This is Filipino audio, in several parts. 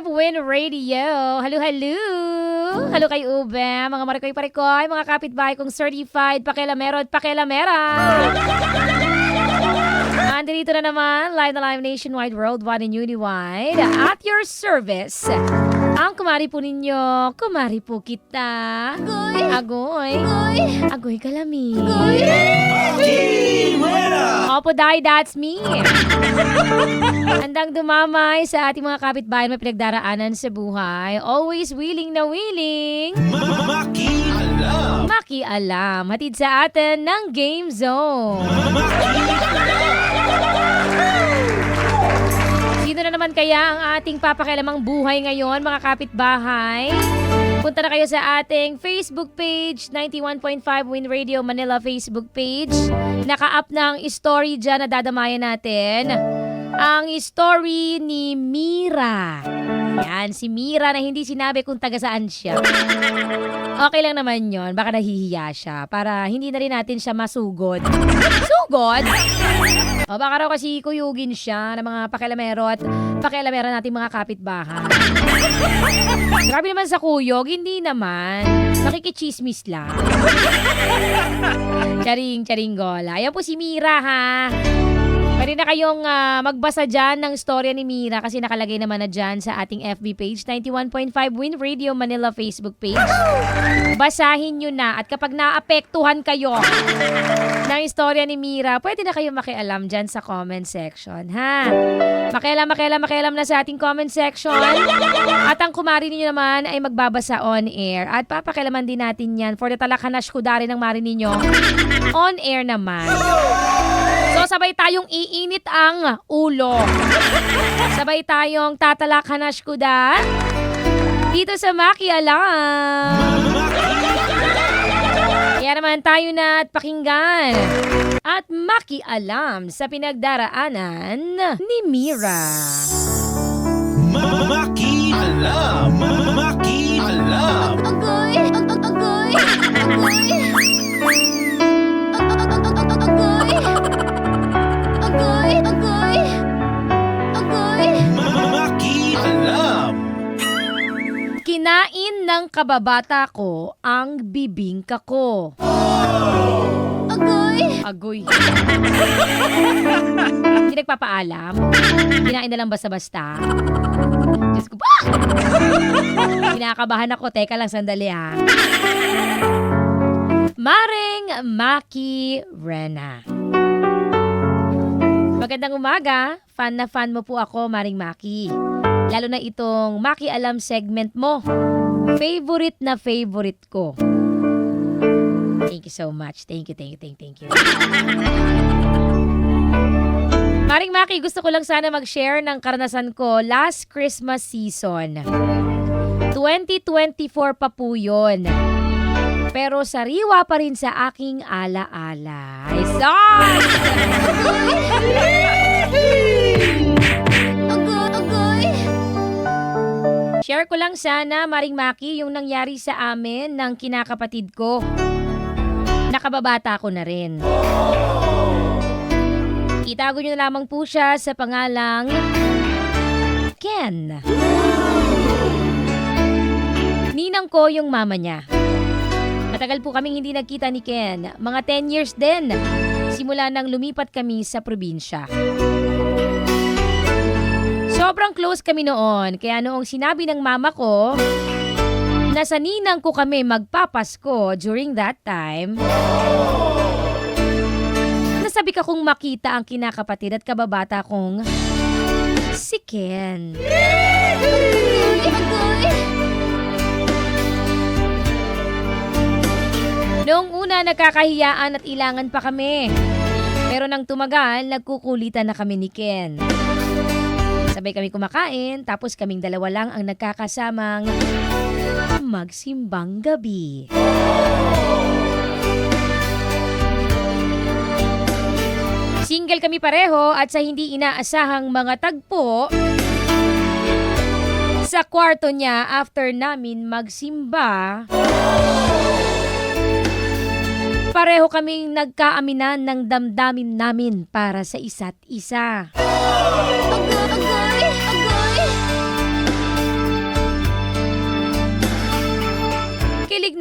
Win Radio. Halo, halo. Halo kay Ube, mga marikoy-parikoy, mga kapitbahay kong certified pakilamero at pakilamera. Andito na naman, live na live nationwide, worldwide, and uniwide. At your service. Ang kumari po ninyo, kumari po kita. Agoy. Agoy kalami. Opo, Day, that's me. Handang dumamay sa ating mga kapitbahay may pinagdaraanan sa buhay. Always willing na willing. Maki-alam. Hatid sa atin ng Game Zone. Sino na naman kaya ang ating papakialamang buhay ngayon, mga kapitbahay? Punta na kayo sa ating Facebook page, 91.5 Win Radio Manila Facebook page. Naka-up na ang story dyan na dadamayan natin. Ang story ni Mira. Yan, si Mira na hindi sinabi kung taga saan siya. Okay lang naman yon, baka nahihiya siya para hindi na rin natin siya masugod. Sugod? O baka raw kasi kuyugin siya ng mga pakialamero at pakialamera natin mga kapitbahay. Grabe naman sa kuyog, hindi naman. Nakikichismis lang. Charing gola. Ayan po si Mira ha. Pwede na kayong magbasa dyan ng storya ni Mira kasi nakalagay naman na dyan sa ating FB page, 91.5 Win Radio Manila Facebook page. Basahin nyo na at kapag naapektuhan kayo ng istorya ni Mira, pwede na kayong makialam dyan sa comment section, ha? Makialam na sa ating comment section. At ang kumari ninyo naman ay magbabasa on air. At papakialaman din natin yan for the talakanash kudari ng mari ninyo. On air naman. So sabay tayong iinit ang ulo. Sabay tayong tatalakanash kuda dito sa Makialam. Kaya naman tayo na at pakinggan at makialam sa pinagdaraanan ni Mira. Makialam. Agoy! Agoy! Makialam. Kinain ng kababata ko ang bibingka ko. Agoy. Hindi nagpapaalam. Kinain na lang basta-basta. Diyos ko pa! Kinakabahan ako. Teka lang, sandali ha. Maring Maki Rena. Magandang umaga. Fan na fan mo po ako, Maring Maki. Lalo na itong Makialam segment mo. Favorite na favorite ko. Thank you so much. Thank you. Maring Maki, gusto ko lang sana mag-share ng karanasan ko last Christmas season. 2024 pa po yun. Pero sariwa pa rin sa aking alaala. Agoy! Share ko lang sana, Maring Maki, yung nangyari sa amin ng kinakapatid ko. Nakababata ko na rin. Itago nyo na lamang po siya sa pangalang Ken. Ninang ko yung mama niya. Matagal po kaming hindi nagkita ni Ken. Mga 10 years din. Simula nang lumipat kami sa probinsya. Sobrang close kami noon. Kaya noong sinabi ng mama ko na sa ninang ko kami magpapasko during that time, nasabi ka kong makita ang kinakapatid at kababata kong si Ken. Noong una, nagkakahiyaan at ilangan pa kami. Pero nang tumagal, nagkukulitan na kami ni Ken. Sabay kami kumakain, tapos kaming dalawa lang ang nagkakasamang magsimbang gabi. Single kami pareho at sa hindi inaasahang mga tagpo, sa kwarto niya after namin magsimba, pareho kaming nagkaaminan ng damdamin namin para sa isa't isa.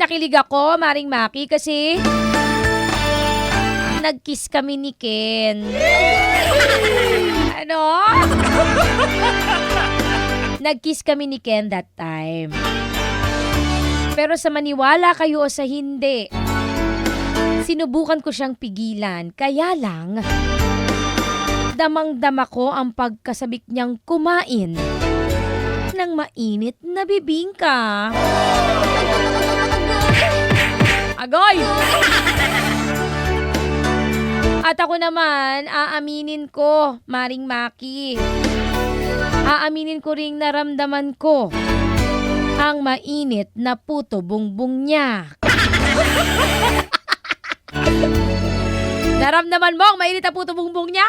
na kilig ako, Maring Maki, kasi nag-kiss kami ni Ken. Ano? Nag-kiss kami ni Ken that time. Pero sa maniwala kayo o sa hindi, sinubukan ko siyang pigilan. Kaya lang, damang-dama ko ang pagkasabik niyang kumain ng mainit na bibingka. Agoy! At ako naman, aaminin ko, Maring Maki. Aaminin ko ring naramdaman ko ang mainit na puto bungbong niya. Naramdaman mo ang mainit na puto bungbong niya?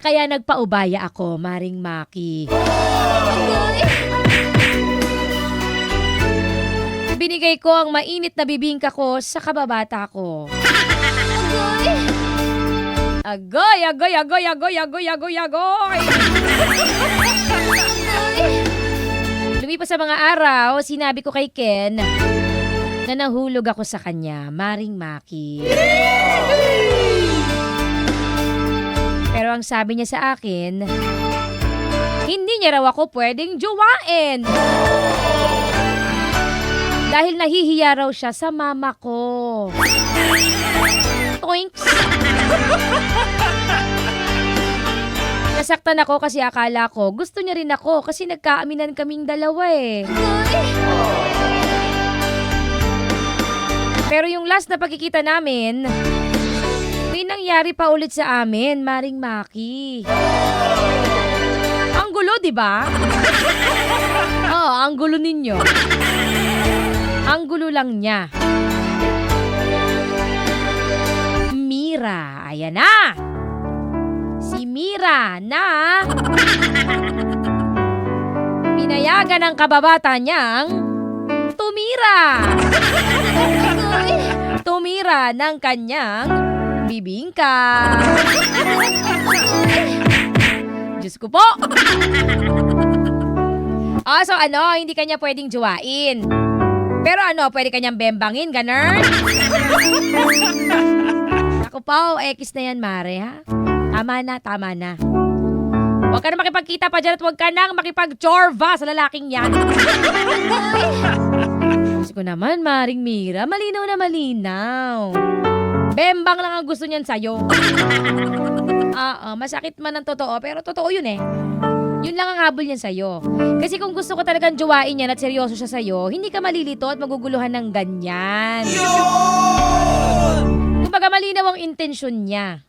Kaya nagpaubaya ako, Maring Maki. Binigay ko ang mainit na bibingka ko sa kababata ko. Agoy, agoy, agoy, agoy, agoy, agoy, agoy. Lumipas sa mga araw, sinabi ko kay Ken na nahulog ako sa kanya, Maring Maki. Pero ang sabi niya sa akin, hindi niya raw ako pwedeng jowain. Dahil nahihiya raw siya sa mama ko. Toinks! Nasaktan ako kasi akala ko gusto niya rin ako kasi nagkaaminan kaming dalawa eh. Pero yung last na pagkikita namin, may nangyari pa ulit sa amin, Maring Maki. Ang gulo, di ba? Oo, ang gulo ninyo. Ang gulo lang niya. Mira, ayan na. Si Mira na pinayagan ng kababata niyang tumira. Tumira ng kanyang bibingka. Diyos ko po. So ano, hindi kanya pwedeng jowain. Pero ano, pwede kanyang bembangin, ganun? Ako pa, X na yan, Mare, ha? Tama na, tama na. Huwag ka na makipagkita pa dyan at huwag ka nang makipag-chorva sa lalaking yan. Gusto ko naman, Maring Mira, malinaw na malinaw. Bembang lang ang gusto niyan sa'yo. Masakit man ang totoo, pero totoo yun eh. Yun lang ang habol niyan sa'yo. Kasi kung gusto ko talagang jowain yan at seryoso siya sa'yo, hindi ka malilito at maguguluhan ng ganyan. Kumbaga malinaw ang intensyon niya.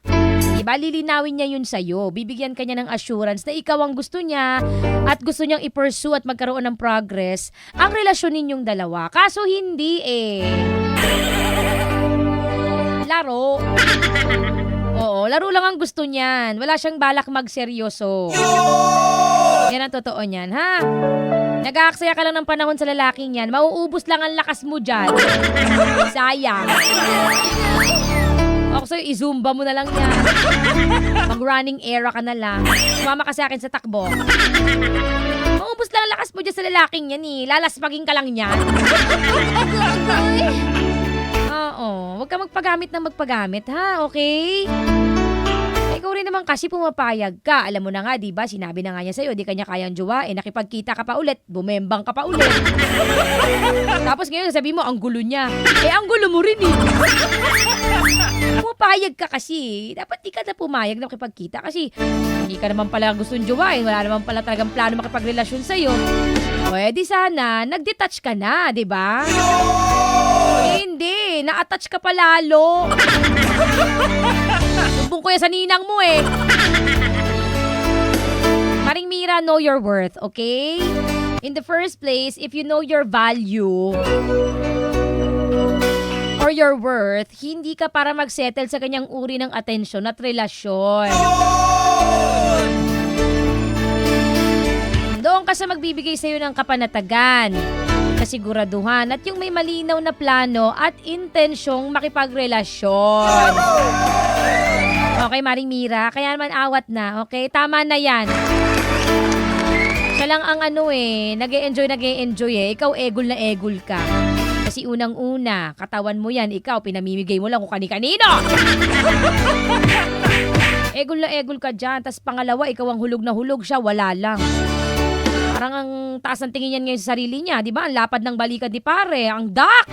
Diba? Lilinawin niya yun sa'yo. Bibigyan ka niya ng assurance na ikaw ang gusto niya at gusto niyang i-pursue at magkaroon ng progress ang relasyon ninyong dalawa. Kaso hindi eh. Laro. Oo, laro lang ang gusto niyan. Wala siyang balak magseryoso. Yan ang totoo niyan, ha? Nag-aaksaya ka lang ng panahon sa lalaking yan. Mauubos lang ang lakas mo dyan. Sayang. Ako sa'yo, izumba mo na lang yan. Mag-running era ka na lang. Sumama ka sa akin sa takbo. Mauubos lang ang lakas mo dyan sa lalaking yan eh. Lalaspagin ka lang yan. Oo, huwag ka magpagamit ng magpagamit, ha? Okay? Ikaw rin naman kasi pumapayag ka. Alam mo na nga, di ba? Sinabi na nga niya sa'yo, di kanya kayang jowain. Nakipagkita ka pa ulit, bumembang ka pa ulit. Tapos ngayon, sabi mo, ang gulo niya. Ang gulo mo rin eh. Pumapayag ka kasi. Dapat di ka na pumayag na makipagkita kasi hindi ka naman pala gustong jowain. Wala naman pala talagang plano makipagrelasyon sa'yo. Pwede sana, nag-detach ka na, di ba? Hindi, na-attach ka pa lalo. Sumbong ko yan sa ninang mo eh. Maring Mira, know your worth, okay? In the first place, if you know your value or your worth, hindi ka para mag-settle sa kanyang uri ng atensyon at relasyon. Doon ka sa magbibigay sa'yo ng kapanatagan, kasiguraduhan at yung may malinaw na plano at intensyong makipagrelasyon. Okay, Maring Mira, kaya naman awat na, okay? Tama na yan. Siya lang ang nag-e-enjoy Ikaw egol na egol ka. Kasi unang-una, katawan mo yan, ikaw, pinamimigay mo lang kung kani-kanino. Egol na egol ka dyan. Tas pangalawa, ikaw ang hulog na hulog, siya wala lang. Parang ang taas ng tingin yan ngayon sa sarili niya. Di ba? Ang lapad ng balikat ni pare. Ang dak!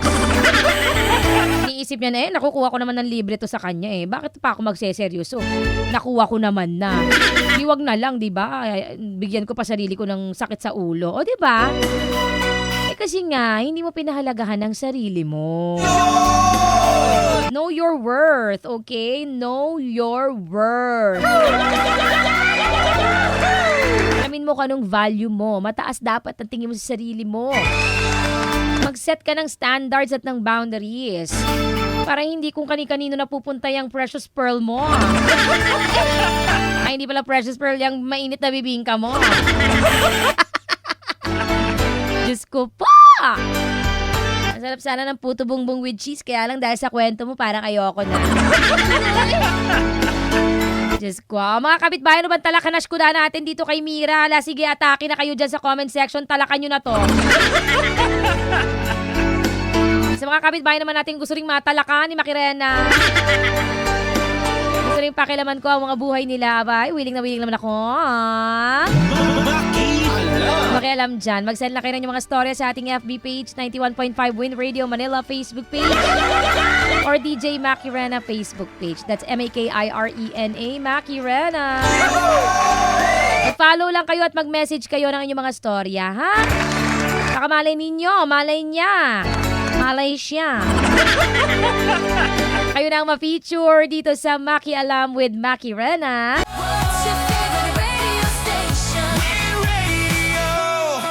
Iniisip niya na nakukuha ko naman ng libre to sa kanya Bakit pa ako magseseryoso? Nakuha ko naman na. Iwag na lang, di ba? Bigyan ko pa sarili ko ng sakit sa ulo. O, di ba? Kasi nga, hindi mo pinahalagahan ang sarili mo. Know your worth, okay? Know your worth. Alamin mo kung anong value mo. Mataas dapat ang tingin mo sa sarili mo. Mag-set ka ng standards at ng boundaries. Para hindi kung kani-kanino napupunta yung precious pearl mo. Ay, hindi pala precious pearl yung mainit na bibingka mo. Diyos ko po! Ang sarap sana ng puto bongbong with cheese. Kaya lang dahil sa kwento mo, parang ayoko na. Diyos ko. Mga kapitbahay, ano bang talakanash ko na natin dito kay Mira? Hala, sige, atake na kayo dyan sa comment section. Talakan nyo na to. Sa mga kapitbahay naman natin gusto ring matalakan ni Makirena. Gusto ring pakilaman ko ang mga buhay nila. Abay, willing naman ako. Makialam dyan. Mag-send lang kayo ng mga storya sa ating FB page, 91.5 Win Radio Manila Facebook page, or DJ Makirena Facebook page. That's Makirena, Makirena. Mag-follow lang kayo at mag-message kayo ng inyong mga storya, ha? Saka malay ninyo, malay niya. Malay siya. Kayo na ang ma-feature dito sa Maki Alam with Makirena.